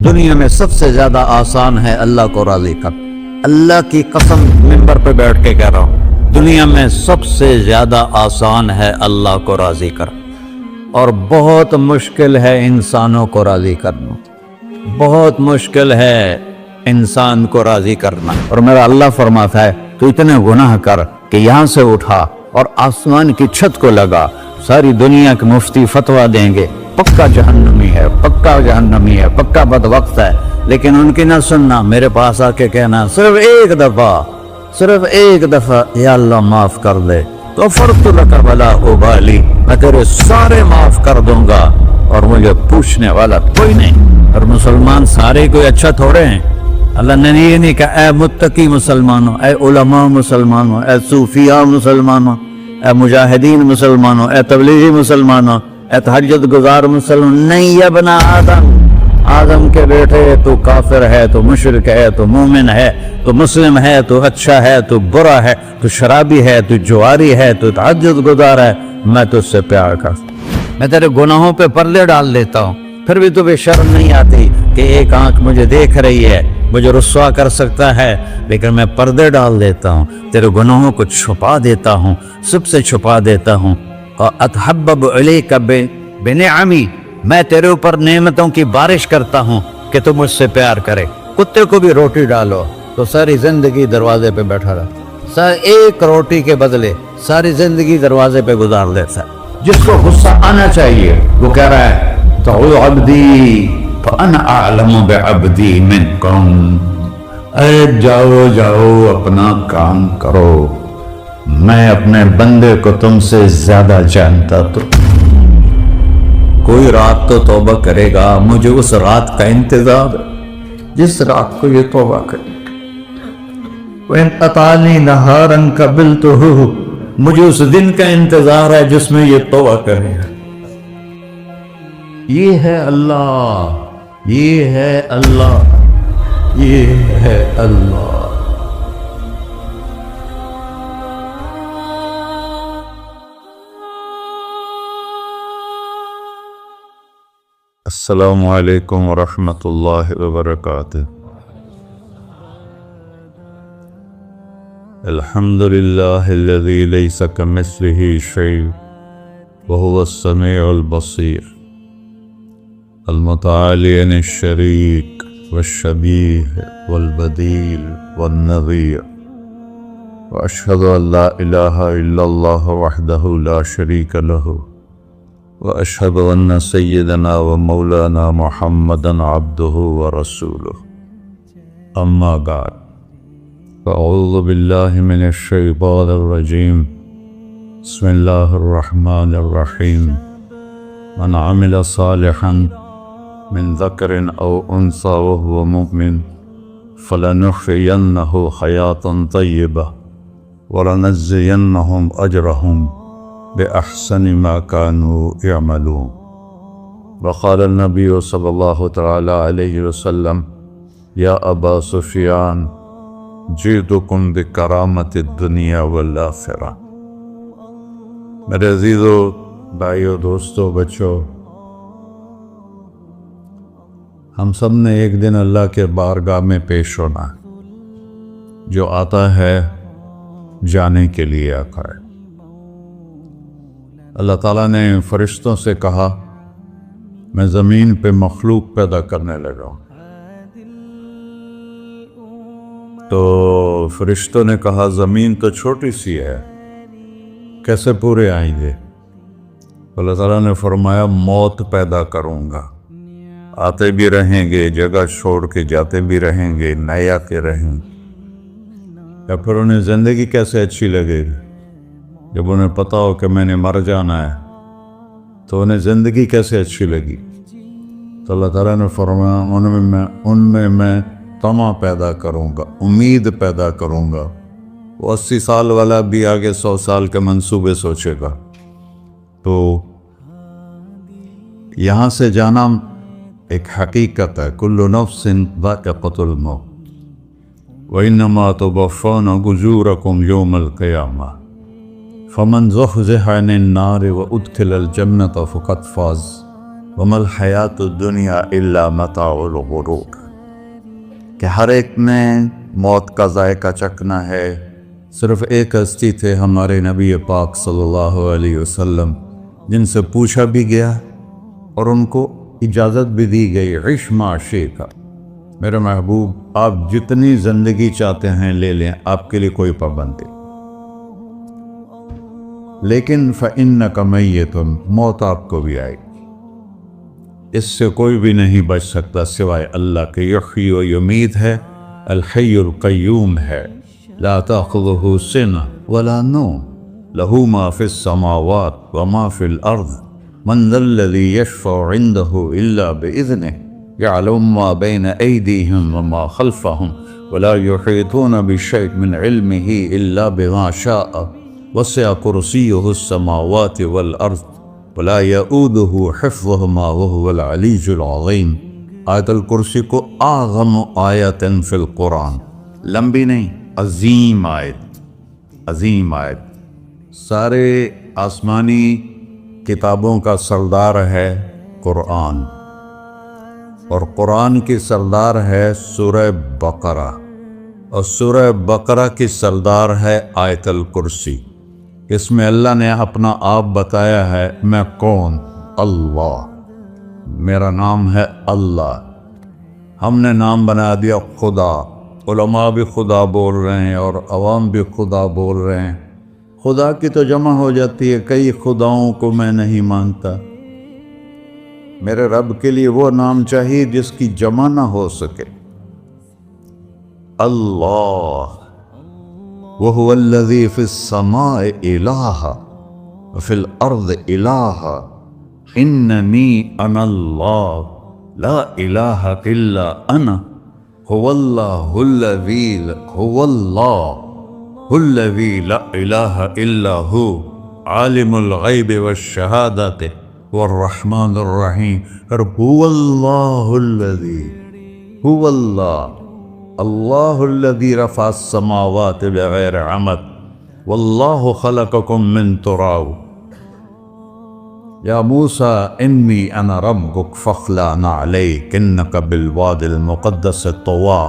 دنیا میں سب سے زیادہ آسان ہے اللہ کو راضی کر. اللہ کی قسم ممبر پہ بیٹھ کے کہہ رہا ہوں، دنیا میں سب سے زیادہ آسان ہے اللہ کو راضی کر، اور بہت مشکل ہے انسانوں کو راضی کرنا. بہت مشکل ہے انسان کو راضی کرنا. اور میرا اللہ فرماتا ہے تو اتنے گناہ کر کہ یہاں سے اٹھا اور آسمان کی چھت کو لگا، ساری دنیا کے مفتی فتویٰ دیں گے پکا جہنمی ہے، پکا جہنمی ہے، پکا بدبخت ہے، لیکن ان کی نہ سننا، میرے پاس آ کے کہنا صرف ایک دفعہ یا اللہ معاف کر دے تو فرت لک ولا ابالی، میں تیرے سارے معاف کر دوں گا اور مجھے پوچھنے والا کوئی نہیں. اور مسلمان سارے کوئی اچھا تھوڑے ہیں. اللہ نے یہ نہیں کہا اے متقی مسلمانوں، اے علماء مسلمانوں، اے صوفیاء مسلمانوں، اے مجاہدین مسلمانوں، اے تبلیغی مسلمانوں، اے تہجد گزار مسلمان. نہیں یا بنا آدم کے بیٹے، تو کافر ہے، تو مشرک ہے، تو مومن ہے، تو مسلم ہے، تو اچھا ہے، تو برا ہے، تو شرابی ہے، تو جواری ہے، تو تہجد گزار ہے، میں تجھ سے پیار کرتا ہوں. میں تیرے گناہوں پہ پردے ڈال دیتا ہوں، پھر بھی تمہیں شرم نہیں آتی کہ ایک آنکھ مجھے دیکھ رہی ہے، مجھے رسوا کر سکتا ہے، لیکن میں پردے ڈال دیتا ہوں، تیرے گناہوں کو چھپا دیتا ہوں، سب سے چھپا دیتا ہوں. اتحبب علیک بنعمی، میں تیرے اوپر نعمتوں کی بارش کرتا ہوں کہ تم مجھ سے پیار کرے. کتے کو بھی روٹی ڈالو تو ساری زندگی دروازے پہ بیٹھا رہا، ایک روٹی کے بدلے ساری زندگی دروازے پہ گزار دیتا ہے. جس کو غصہ آنا چاہیے وہ کہہ رہا ہے تو عبدی فانا اعلم بعبدی منکم، اے جاؤ اپنا کام کرو، میں اپنے بندے کو تم سے زیادہ جانتا. تو کوئی رات تو توبہ کرے گا، مجھے اس رات کا انتظار جس رات کو یہ توبہ کرے. وَإِنْ أَطَعَنِي نَهَارًا قَبِلْتُهُ، مجھے اس دن کا انتظار ہے جس میں یہ توبہ کرے. یہ ہے اللہ، یہ ہے اللہ، یہ ہے اللہ. السلام علیکم ورحمۃ اللہ وبرکاتہ. الحمد للہ الذی لیس کمثلہ شیء وہو السمیع البصیر المتعالی عن الشریک والشبیہ والبدیل والنظیر، واشہد ان لا الہ الا اللہ وحدہ لا شریک لہ، واشہد ان سیدنا و مولانا محمدا عبدہ ورسولہ. اما بعد، فاعوذ باللہ من الشیطان الرجیم. بسم اللہ الرحمن الرحیم. من عمل صالحا من ذکر او انثی وهو مؤمن فلنحیینہ حیاة طیبہ ولنجزینہم اجرہم بأحسن ما كانوا يعملون. وقال النبي صلى الله تعالى عليه وسلم يا أبا سفيان جئتكم بكرامة الدنيا والآخرة. میرے عزیزو، بھائیو، دوستو، بچو، ہم سب نے ایک دن اللہ کے بارگاہ میں پیش ہونا ہے. جو آتا ہے جانے کے لیے آتا ہے. اللہ تعالیٰ نے فرشتوں سے کہا میں زمین پہ مخلوق پیدا کرنے لگا ہوں. تو فرشتوں نے کہا زمین تو چھوٹی سی ہے، کیسے پورے آئیں گے؟ اللہ تعالیٰ نے فرمایا موت پیدا کروں گا، آتے بھی رہیں گے، جگہ چھوڑ کے جاتے بھی رہیں گے، نئے آتے رہیں گے. یا پھر انہیں زندگی کیسے اچھی لگے گی؟ جب انہیں پتا ہو کہ میں نے مر جانا ہے تو انہیں زندگی کیسے اچھی لگی؟ تو اللہ تعالیٰ نے فرمایا ان میں میں طمع پیدا کروں گا، امید پیدا کروں گا. وہ 80 سال والا بھی آگے 100 سال کے منصوبے سوچے گا. تو یہاں سے جانا ایک حقیقت ہے. کل نفس ذائقۃ الموت وانما توفون اجورکم یوم القیامہ فمن زحزح عن النار وادخل الجنة فقد فاز وَمَا الْحَيَاةُ الدُّنْيَا إِلَّا مَتَاعُ الْغُرُورِ کہ ہر ایک نے موت کا ذائقہ چکھنا ہے۔ صرف ایک ہستی تھے ہمارے نبی پاک صلی اللہ علیہ وسلم، جن سے پوچھا بھی گیا اور ان کو اجازت بھی دی گئی، عِش مَا شِئْتَ، میرے محبوب آپ جتنی زندگی چاہتے ہیں لے لیں، آپ کے لیے کوئی پابندی، لیکن فَإِنَّكَ مَيِّتٌ، موت آپ کو بھی آئے گی، اس سے کوئی بھی نہیں بچ سکتا سوائے اللہ کے۔ یحیی و یمیت ہے، الحی القیوم ہے، لا تأخذہ سنہ ولا نوم، لہ ما فی السماوات وما فی الارض، من ذا الذی یشفع عنده الا بإذنہ، يعلم ما بين أيديهم وما خلفهم ولا يحيطون بشيء من علمه إلا بما شاء، وسع كرسيه السماوات والأرض ولا يؤوده حفظهما وهو العلي العظيم۔ آیت الکرسی کو اعظم آیت فی القرآن، لمبی نہیں، عظیم آیت، عظیم آیت، سارے آسمانی کتابوں کا سردار ہے قرآن، اور قرآن کی سردار ہے سورہ بقرہ، اور سورہ بقرہ کی سردار ہے آیت الکرسی۔ اس میں اللہ نے اپنا آپ بتایا ہے، میں کون؟ اللہ، میرا نام ہے اللہ۔ ہم نے نام بنا دیا خدا، علماء بھی خدا بول رہے ہیں اور عوام بھی خدا بول رہے ہیں۔ خدا کی تو جمع ہو جاتی ہے، کئی خداؤں کو میں نہیں مانتا، میرے رب کے لیے وہ نام چاہیے جس کی جمع نہ ہو سکے۔ اللہ، وَهُوَ الَّذِي فِي السَّمَاءِ إِلَٰهٌ وَفِي الْأَرْضِ إِلَٰهٌ إِنَّنِي أَنَا اللَّهُ لَا إِلَٰهَ إِلَّا أَنَا هُوَ اللَّهُ الَّذِي لَا إِلَٰهَ إِلَّا هُوَ عَالِمُ الْغَيْبِ وَالشَّهَادَةِ والرحمن الرحیم۔ اور هو اللہ الذی، هو اللہ الذی رفع السماوات بغیر عمد واللہ خلقکم من تراب، یا موسیٰ انی انا ربک فاخلع نعلیک انک بالوادی المقدس طویٰ۔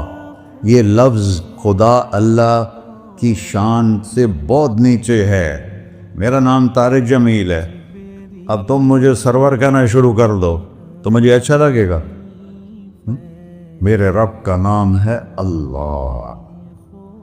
یہ لفظ خدا اللہ کی شان سے بہت نیچے ہے۔ میرا نام طارق جمیل ہے، اب تم مجھے سرور کہنا شروع کر دو تو مجھے اچھا لگے گا؟ میرے رب کا نام ہے اللہ،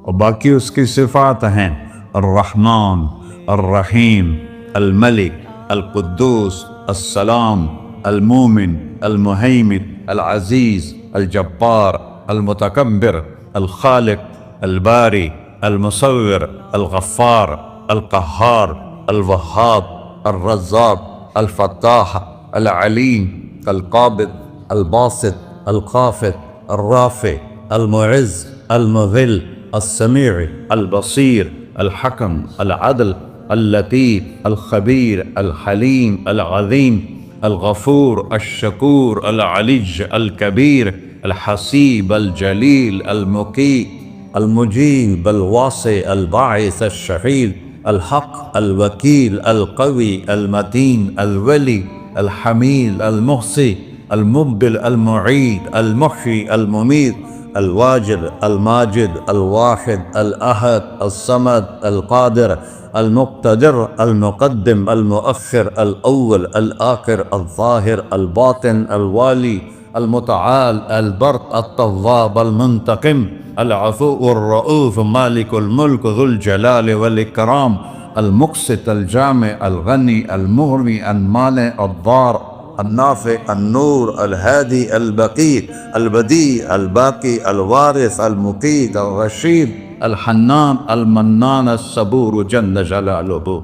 اور باقی اس کی صفات ہیں، الرحمن، الرحیم، الملک، القدوس، السلام، المومن، المہیمن، العزیز، الجبار، المتکبر، الخالق، الباری، المصور، الغفار، القہار، الوہاب، الرزاق، الفتاح، العلیم، القابض، الباسط، الخافض، الرافع، المعز، المذل، السمیع، البصیر، الحکم، العدل، اللطیف، الخبیر، الحلیم، العظیم، الغفور، الشکور، العلی، الکبیر، الحسیب، الجلیل، المقیت، المجیب، الواسع، الباعث، الشہید، الحق، الوکیل، القوی، المتین، الولی، الحمید، المحصی، المبدل، المعید، المحیی، الممیت، الواجد، الماجد، الواحد، الأحد، الصمد، القادر، المقتدر، المقدم، المؤخر، الأول، الآخر، الظاهر، الباطن، الوالي، المتعال، البر، التواب، المنتقم، العفو، الرؤوف، مالك الملك، ذو الجلال والإكرام، المقسط، الجامع، الغني، المغني، المانع، الضار، النافع، النور، الهادي، البقي، البديع، الباقي، الوارث، المقيت، الرشيد، الحنان، المنان، الصبور جل جلالہ۔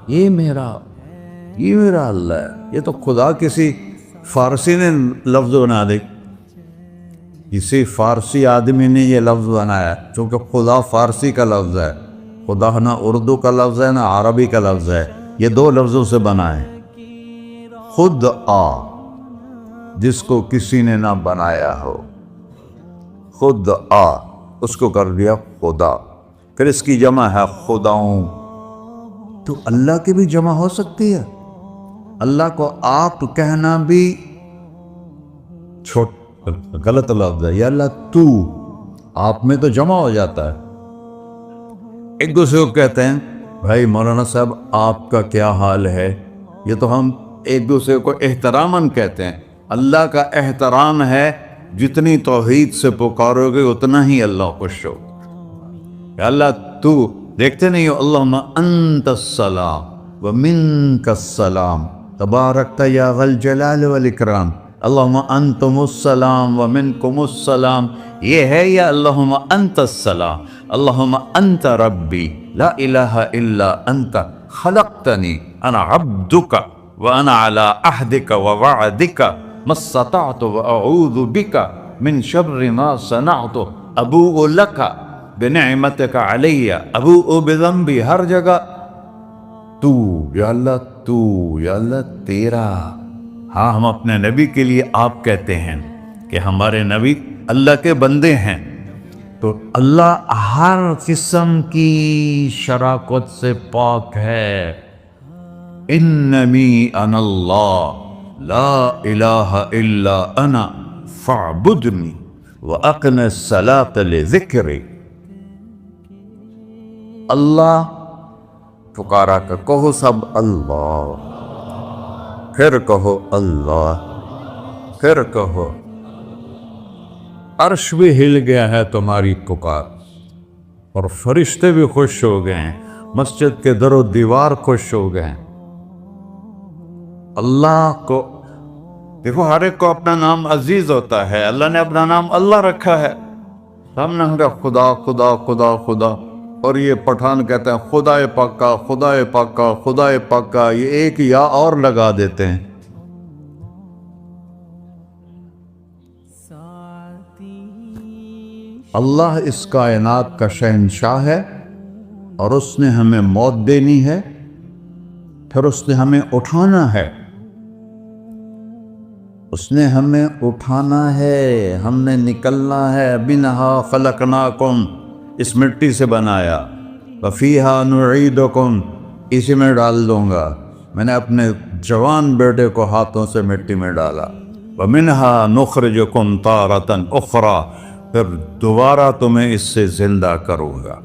یہ میرا اللہ ہے۔ یہ تو خدا کسی فارسی نے لفظ بنا دی، کسی فارسی آدمی نے یہ لفظ بنایا، چونکہ خدا فارسی کا لفظ ہے، خدا نہ اردو کا لفظ ہے نہ عربی کا لفظ ہے، یہ دو لفظوں سے بنا ہے۔ خود آ، جس کو کسی نے نہ بنایا ہو، خود آ، اس کو کر دیا خدا، پھر اس کی جمع ہے خداؤں۔ تو اللہ کی بھی جمع ہو سکتی ہے؟ اللہ کو آپ کہنا بھی چھوٹ غلط لفظ ہے. یا اللہ تو، آپ میں تو جمع ہو جاتا ہے. ایک دوسرے کو کہتے ہیں بھائی مولانا صاحب آپ کا کیا حال ہے. یہ تو ہم ایک دوسرے کو احتراماً کہتے ہیں. اللہ کا احترام ہے جتنی توحید سے پکارو گے اتنا ہی اللہ خوش ہو. کہ اللہ تو، دیکھتے نہیں ہو اللہم انت السلام ومنک السلام تبارکت یا ذا الجلال والاکرام. اللہم انتم السلام ومنکم السلام یہ ہے، یا اللہم انت السلام اللہم انت ربی لا الہ الا انت خلقتنی انا عبدک وانا علی عہدک ووعدک ما استطعت واعوذ بک من شر ما صنعت ابوء لک بنعمتک علی ابوء بذنبی. ہر جگہ تو، یا اللہ تو، یا اللہ تیرا. ہاں ہم اپنے نبی کے لیے آپ کہتے ہیں کہ ہمارے نبی اللہ کے بندے ہیں. تو اللہ ہر قسم کی شراکت سے پاک ہے. اننی انا اللہ لا الہ الا انا فاعبدنی واقم الصلاۃ لذکری. اللہ پکارا کر کہو سب اللہ، پھر کہو اللہ، پھر کہو. عرش بھی ہل گیا ہے تمہاری پکار، اور فرشتے بھی خوش ہو گئے ہیں، مسجد کے در و دیوار خوش ہو گئے ہیں. اللہ کو دیکھو، ہر ایک کو اپنا نام عزیز ہوتا ہے. اللہ نے اپنا نام اللہ رکھا ہے. ہم نے کہا خدا خدا خدا خدا، اور یہ پٹھان کہتے ہیں خدا پاکا خدا پاکا خدا پاکا. یہ ایک یا اور لگا دیتے ہیں. اللہ اس کائنات کا شہنشاہ ہے، اور اس نے ہمیں موت دینی ہے، پھر اس نے ہمیں اٹھانا ہے. اس نے ہمیں اٹھانا ہے، ہم نے نکلنا ہے. منہا خلقناکم، اس مٹی سے بنایا. وفیہا نعیدکم، اسی میں ڈال دوں گا. میں نے اپنے جوان بیٹے کو ہاتھوں سے مٹی میں ڈالا. ومنہا نخرجکم تارۃ اخری، پھر دوبارہ تمہیں اس سے زندہ کروں گا.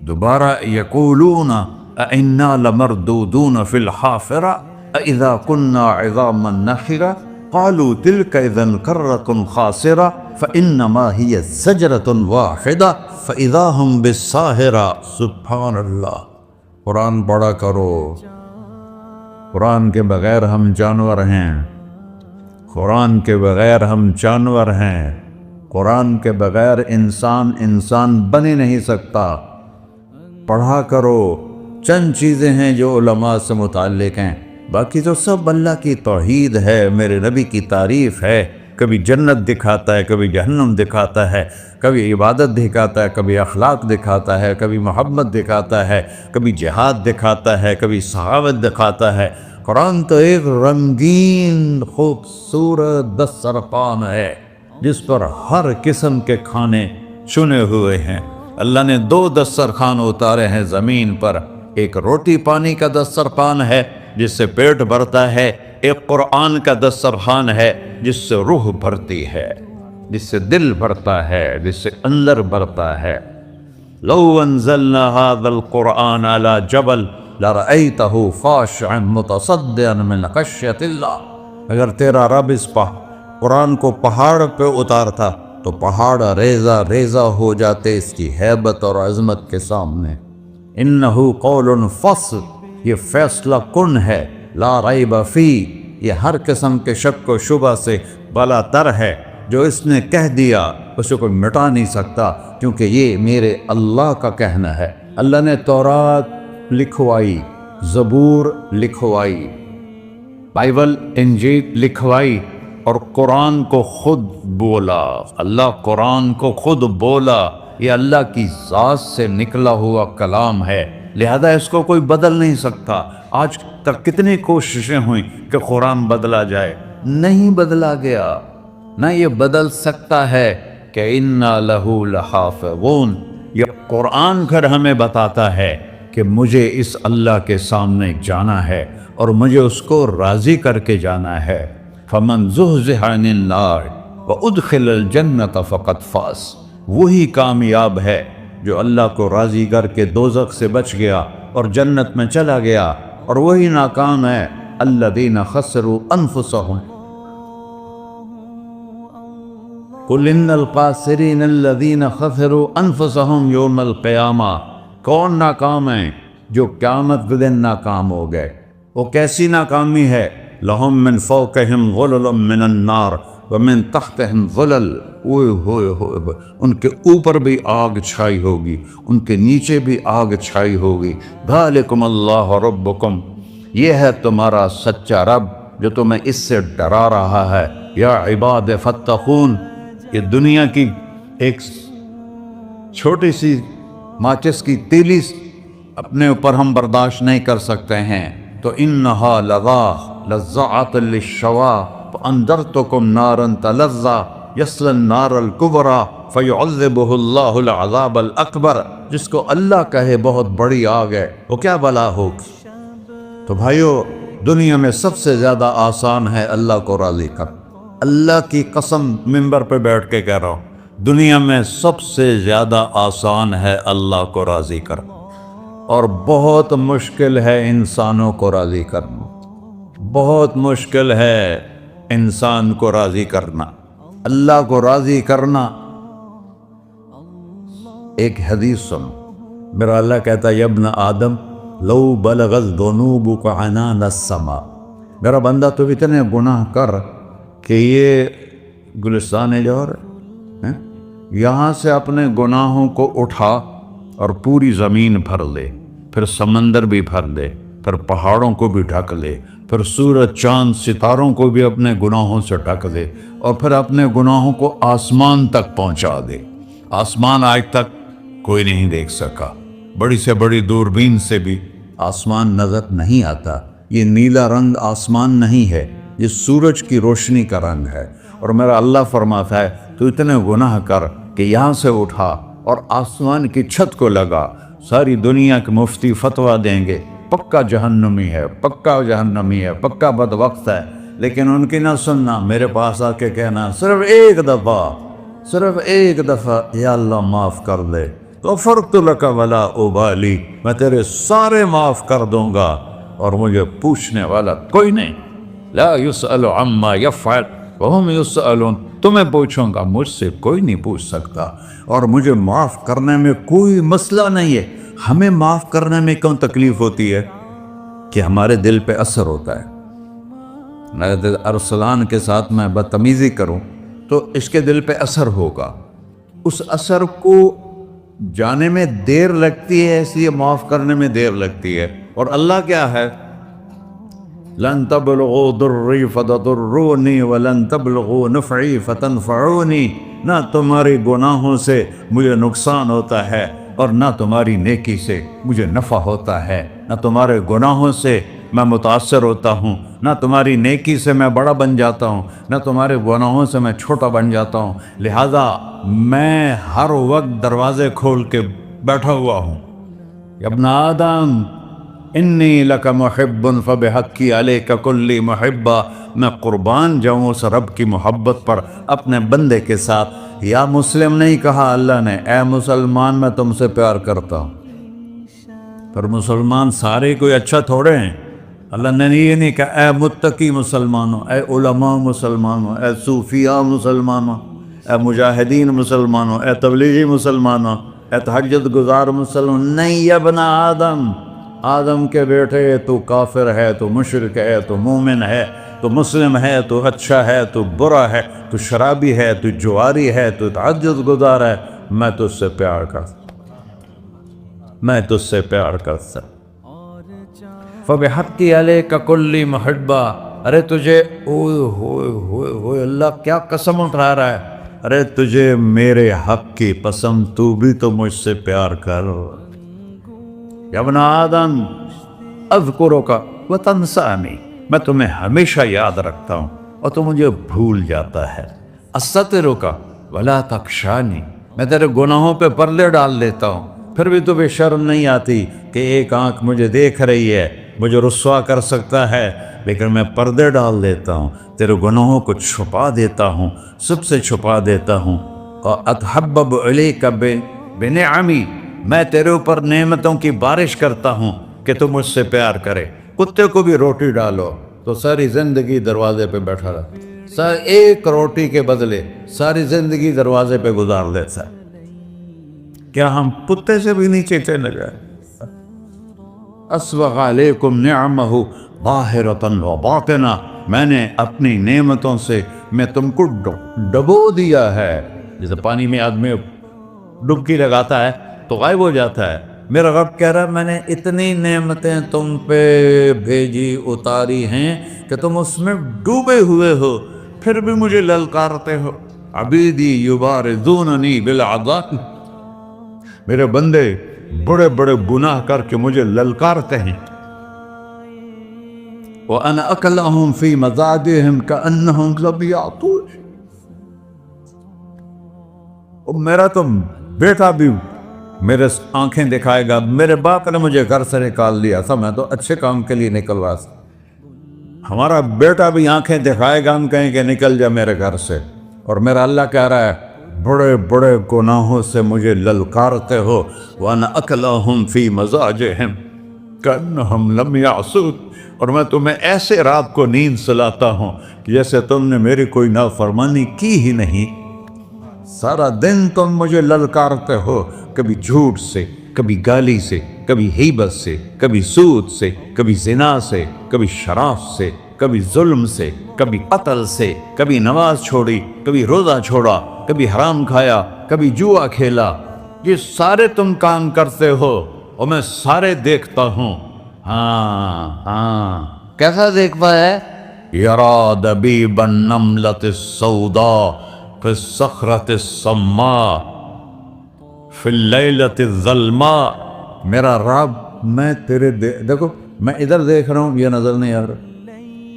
دوبارہ یقولون اَإِنَّا لَمَرْدُودُونَ فِي الْحَافِرَةِ أَإِذَا كُنَّا عِظَامًا نَخِرَةً قَالُوا تِلْكَ إِذًا كَرَّةٌ خَاسِرَةٌ فَإِنَّمَا هِيَ زَجْرَةٌ وَاحِدَةٌ فَإِذَا هُمْ بِالسَّاهِرَةِ. سبحان اللہ. قرآن پڑھا کرو. قرآن کے بغیر ہم جانور ہیں. قرآن کے بغیر ہم جانور ہیں. قرآن کے بغیر انسان بن ہی نہیں سکتا. پڑھا کرو. چند چیزیں ہیں جو علماء سے متعلق ہیں، باقی تو سب اللہ کی توحید ہے، میرے نبی کی تعریف ہے. کبھی جنت دکھاتا ہے، کبھی جہنم دکھاتا ہے، کبھی عبادت دکھاتا ہے، کبھی اخلاق دکھاتا ہے، کبھی محبت دکھاتا ہے، کبھی جہاد دکھاتا ہے، کبھی سخاوت دکھاتا ہے. قرآن تو ایک رنگین خوبصورت دسترخوان ہے جس پر ہر قسم کے کھانے چنے ہوئے ہیں. اللہ نے 2 دسترخوان اتارے ہیں زمین پر. ایک روٹی پانی کا دسترخوان ہے جس سے پیٹ بھرتا ہے، ایک قرآن کا دسترخوان ہے جس سے روح بھرتی ہے، جس سے دل بھرتا ہے، جس سے اندر بھرتا ہے. لو انزلنا هذا القرآن على جبل لرأيته خاشعا متصدعا من خشية الله. اگر تیرا رب اس قرآن کو پہاڑ پہ اتارتا تو پہاڑ ریزہ ریزہ ہو جاتے اس کی ہیبت اور عظمت کے سامنے. انہ قول فصل، یہ فیصلہ کن ہے. لا ریب فی، یہ ہر قسم کے شک و شبہ سے بلا تر ہے. جو اس نے کہہ دیا اسے کوئی مٹا نہیں سکتا، کیونکہ یہ میرے اللہ کا کہنا ہے. اللہ نے تورات لکھوائی، زبور لکھوائی، بائبل انجیل لکھوائی، اور قرآن کو خود بولا. اللہ قرآن کو خود بولا. یہ اللہ کی ذات سے نکلا ہوا کلام ہے، لہذا اس کو کوئی بدل نہیں سکتا. آج تک کتنی کوششیں ہوئیں کہ قرآن بدلا جائے، نہیں بدلا گیا. نہ یہ بدل سکتا ہے کہ اِنَّا لَهُ لَحَافِظُونَ. یہ قرآن گھر ہمیں بتاتا ہے کہ مجھے اس اللہ کے سامنے جانا ہے، اور مجھے اس کو راضی کر کے جانا ہے۔ فمن زحزح عن النار وادخل الجنۃ فقد فاز، وہی کامیاب ہے جو اللہ کو راضی کر کے دوزخ سے بچ گیا اور جنت میں چلا گیا، اور وہی ناکام ہے الذین خسروا انفسهم قل ان الخاسرین الذین خسروا انفسهم یوم القیامہ۔ کون ناکام ہیں؟ جو قیامت کے دن ناکام ہو گئے۔ وہ کیسی ناکامی ہے؟ لہم من فوقہم غلل من النار ومن تحتہم غلل، اوئے ہوئے ہوئے، ان کے اوپر بھی آگ چھائی ہوگی، ان کے نیچے بھی آگ چھائی ہوگی۔ ذالکم اللہ ربکم، یہ ہے تمہارا سچا رب جو تمہیں اس سے ڈرا رہا ہے۔ یا عباد فاتقون، یہ دنیا کی ایک چھوٹی سی ماچس کی تیلی اپنے اوپر ہم برداشت نہیں کر سکتے ہیں، تو انہا لظا لزعت للشوا فانذرتکم نارا تلظا یصلی النار الکبری فیعذبہ اللہ العذاب الاکبر۔ جس کو اللہ کہے بہت بڑی آگ ہے، وہ کیا بلا ہوگی؟ تو بھائیو، دنیا میں سب سے زیادہ آسان ہے اللہ کو راضی کر۔ اللہ کی قسم منبر پہ بیٹھ کے کہہ رہا ہوں، دنیا میں سب سے زیادہ آسان ہے اللہ کو راضی کرنا، اور بہت مشکل ہے انسانوں کو راضی کرنا، بہت مشکل ہے انسان کو راضی کرنا۔ اللہ کو راضی کرنا، ایک حدیث سنو، میرا اللہ کہتا ہے یا ابن آدم لو بلغت ذنوبک عنان السماء، میرا بندہ تو اتنے گناہ کر کہ یہ گلستان جوہر ہے، یہاں سے اپنے گناہوں کو اٹھا اور پوری زمین بھر لے، پھر سمندر بھی بھر لے، پھر پہاڑوں کو بھی ڈھک لے، پھر سورج چاند ستاروں کو بھی اپنے گناہوں سے ڈھک دے، اور پھر اپنے گناہوں کو آسمان تک پہنچا دے۔ آسمان آج تک کوئی نہیں دیکھ سکا، بڑی سے بڑی دوربین سے بھی آسمان نظر نہیں آتا۔ یہ نیلا رنگ آسمان نہیں ہے، یہ سورج کی روشنی کا رنگ ہے۔ اور میرا اللہ فرماتا ہے تو اتنے گناہ کر کہ یہاں سے اٹھا اور آسمان کی چھت کو لگا، ساری دنیا کے مفتی فتویٰ دیں گے پکا جہنمی ہے، پکا جہنمی ہے، پکا بدبخت ہے، لیکن ان کی نہ سننا، میرے پاس آ کے کہنا صرف ایک دفعہ یا اللہ معاف کر دے، غفرت لک ولا ابالی، میں تیرے سارے معاف کر دوں گا اور مجھے پوچھنے والا کوئی نہیں۔ لا یسأل عما یفعل وہم یسألون، تمہیں پوچھوں گا، مجھ سے کوئی نہیں پوچھ سکتا، اور مجھے معاف کرنے میں کوئی مسئلہ نہیں ہے۔ ہمیں معاف کرنے میں کیوں تکلیف ہوتی ہے؟ کہ ہمارے دل پہ اثر ہوتا ہے۔ میں ارسلان کے ساتھ میں بدتمیزی کروں تو اس کے دل پہ اثر ہوگا، اس اثر کو جانے میں دیر لگتی ہے، اس لیے معاف کرنے میں دیر لگتی ہے۔ اور اللہ کیا ہے؟ لن تبلغوا ضری فتضرونی ولن تبلغوا نفعی فتنفعونی، نہ تمہاری گناہوں سے مجھے نقصان ہوتا ہے اور نہ تمہاری نیکی سے مجھے نفع ہوتا ہے، نہ تمہارے گناہوں سے میں متاثر ہوتا ہوں، نہ تمہاری نیکی سے میں بڑا بن جاتا ہوں، نہ تمہارے گناہوں سے میں چھوٹا بن جاتا ہوں، لہذا میں ہر وقت دروازے کھول کے بیٹھا ہوا ہوں۔ یا ابن آدم انی لک محب فبحقی علیک کلی محبہ، میں قربان جاؤں اس رب کی محبت پر اپنے بندے کے ساتھ۔ یا مسلم نہیں کہا اللہ نے، اے مسلمان میں تم سے پیار کرتا ہوں۔ پر مسلمان سارے کوئی اچھا تھوڑے ہیں، اللہ نے یہ نہیں کہا اے متقی مسلمانوں، اے علماء مسلمانوں، اے صوفیاء مسلمانوں، اے مجاہدین مسلمانوں، اے تبلیغی مسلمانوں، اے تہجد گزار مسلمان، نہیں یا ابن آدم، آدم کے بیٹے، تو کافر ہے، تو مشرک ہے، تو مومن ہے، تو مسلم ہے، تو اچھا ہے، تو برا ہے، تو شرابی ہے، تو جواری ہے، تو تہجد گزار ہے، میں تجھ سے پیار کرتا، میں تجھ سے پیار کرتا۔ فبحقی علیک کلی محبہ، ارے تجھے اوئے ہوئے ہوئے ہوئے، اللہ کیا قسم اٹھا رہا ہے، ارے تجھے میرے حق کی قسم، تو بھی تو مجھ سے پیار کر۔ یا ابن آدم اذکرک وتنسانی، میں تمہیں ہمیشہ یاد رکھتا ہوں اور تو مجھے بھول جاتا ہے۔ استترک ولا تخشانی، میں تیرے گناہوں پہ پردے ڈال لیتا ہوں، پھر بھی تمہیں شرم نہیں آتی کہ ایک آنکھ مجھے دیکھ رہی ہے مجھے رسوا کر سکتا ہے، لیکن میں پردے ڈال دیتا ہوں، تیرے گناہوں کو چھپا دیتا ہوں، سب سے چھپا دیتا ہوں۔ اور اتحبب علیک بنعمی، میں تیرے اوپر نعمتوں کی بارش کرتا ہوں کہ تم مجھ سے پیار کرے۔ کتے کو بھی روٹی ڈالو تو ساری زندگی دروازے پہ بیٹھا رہا، ایک روٹی کے بدلے ساری زندگی دروازے پہ گزار دیتا ہے۔ کیا ہم کتے سے بھی نیچے چلے گئے؟ اسبغ علیکم نعمہ ظاہرۃ و باطنہ، میں نے اپنی نعمتوں سے میں تم کو ڈبو دیا ہے۔ جیسے پانی میں آدمی ڈبکی لگاتا ہے تو غائب ہو جاتا ہے، میرا رب کہہ رہا ہے میں نے اتنی نعمتیں تم پہ بھیجی اتاری ہیں کہ تم اس میں ڈوبے ہوئے ہو، پھر بھی مجھے للکارتے ہو۔ عبیدی یبارزوننی بالعذاب، میرے بندے بڑے بڑے گناہ کر کے مجھے للکارتے ہیں۔ وَأَنَا أَكْلَهُمْ فِي مَزَاجِهِمْ كَأَنَّهُمْ لَمْ يَعْطُونِ، میرا تو بیٹا بھی میرے آنکھیں دکھائے گا، میرے باپ نے مجھے گھر سے نکال دیا تھا، میں تو اچھے کام کے لیے نکل رہا تھا، ہمارا بیٹا بھی آنکھیں دکھائے گا، ہم کہیں کہ نکل جا میرے گھر سے۔ اور میرا اللہ کہہ رہا ہے بڑے بڑے گناہوں سے مجھے للکارتے ہو۔ وَأَنَا أَكْلَهُمْ فِي مَزَاجِهِمْ كَأَنَّهُمْ لَمْ يَعْصُونِ، اور میں تمہیں ایسے رات کو نیند سلاتا ہوں کہ جیسے تم نے میری کوئی نافرمانی کی ہی نہیں۔ سارا دن تم مجھے للکارتے ہو، کبھی جھوٹ سے، کبھی گالی سے، کبھی غیبت سے، کبھی سود سے، کبھی زنا سے، کبھی شراب سے، کبھی ظلم سے، کبھی قتل سے، کبھی نماز چھوڑی، کبھی روزہ چھوڑا، کبھی حرام کھایا، کبھی جوا کھیلا۔ یہ سارے تم کام کرتے ہو اور میں سارے دیکھتا ہوں۔ ہاں کیسا دیکھتا ہے؟ یرا دبیب النملۃ السوداء فی الصخرۃ الصماء فی اللیلۃ الظلماء، میرا رب میں تیرے دیکھو، میں ادھر دیکھ رہا ہوں یہ نظر نہیں آ رہا،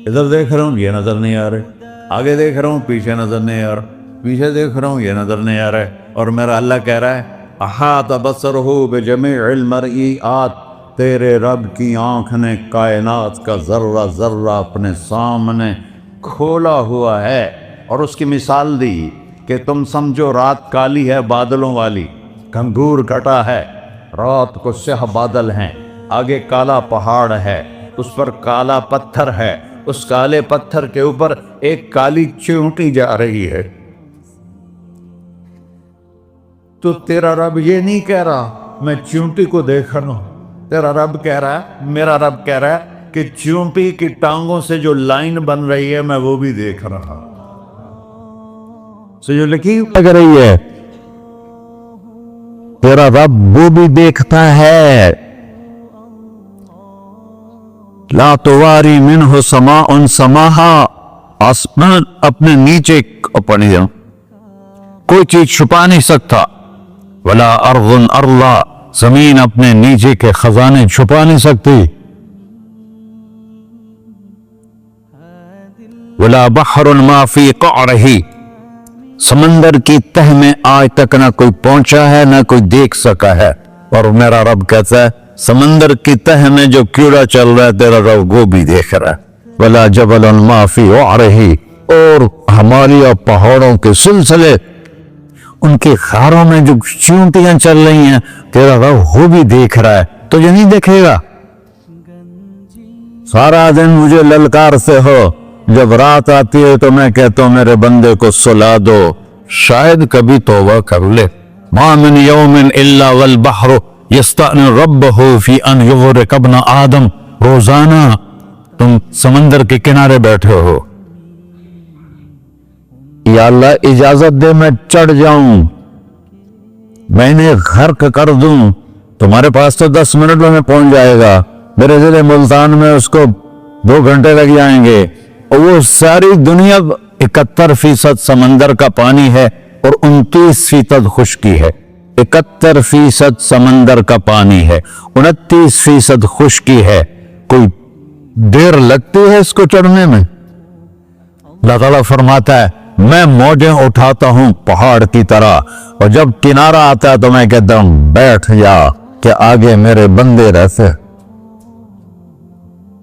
ادھر دیکھ رہا ہوں یہ نظر نہیں آ رہا، آگے دیکھ رہا ہوں پیچھے نظر نہیں آ رہا، پیچھے دیکھ رہا ہوں یہ نظر نہیں آ رہا ہے، اور میرا اللہ کہہ رہا ہے احاط بصرہ بجمیع المرئیات، تیرے رب کی آنکھ نے کائنات کا ذرہ ذرہ اپنے سامنے کھولا ہوا ہے۔ اور اس کی مثال دی کہ تم سمجھو رات کالی ہے بادلوں والی، گھنگور گھٹا ہے، رات کو سیاہ بادل ہیں، آگے کالا پہاڑ ہے، اس پر کالا پتھر ہے، اس کالے پتھر کے اوپر ایک کالی چیونٹی جا رہی ہے۔ تو تیرا رب یہ نہیں کہہ رہا میں چیونٹی کو دیکھ رہا ہوں، تیرا رب کہہ رہا ہے، میرا رب کہہ رہا ہے کہ چیونٹی کی ٹانگوں سے جو لائن بن رہی ہے میں وہ بھی دیکھ رہا ہوں، جو لکیر لگ رہی ہے تیرا رب وہ بھی دیکھتا ہے۔ لا تواری منہ سماء سماہا، آسمان اپنے نیچے اپنی کوئی چیز چھپا نہیں سکتا، ولا ارض ارضا، زمین اپنے نیچے کے خزانے چھپا نہیں سکتی، ولا بحر ما فی قعرہ، سمندر کی تہ میں آج تک نہ کوئی پہنچا ہے نہ کوئی دیکھ سکا ہے، اور میرا رب کہتا ہے سمندر کی تہ میں جو کیڑا چل رہا ہے تیرا رب وہ بھی دیکھ رہا ہے، ولا جبل ما فی وعرہ، اور ہماری اور پہاڑوں کے سلسلے ان کے خاروں میں جو چیونٹیاں چل رہی ہیں تیرا رب وہ بھی دیکھ رہا ہے، تو یہ نہیں دیکھے گا؟ سارا دن مجھے للکار سے ہو، جب رات آتی ہے تو میں کہتا ہوں میرے بندے کو سلا دو، شاید کبھی توبہ کر لے۔ ما من یوم الا والبحر یستأذن ربہ فی ان یغرق ابن آدم، روزانہ تم سمندر کے کنارے بیٹھے ہو، یا اللہ اجازت دے میں چڑھ جاؤں، میں انہیں غرق کر دوں، تمہارے پاس تو 10 منٹ میں پہنچ جائے گا، میرے ضلع ملتان میں اس کو 2 گھنٹے لگ جائیں گے، اور وہ ساری دنیا 71% سمندر کا پانی ہے اور 29% خشکی ہے، 71% سمندر کا پانی ہے، 29% خشکی ہے، کوئی دیر لگتی ہے اس کو چڑھنے میں؟ اللہ تعالیٰ فرماتا ہے میں موجیں اٹھاتا ہوں پہاڑ کی طرح، اور جب کنارہ آتا ہے تو میں کہتا ہوں بیٹھ جا کہ آگے میرے بندے رہتے،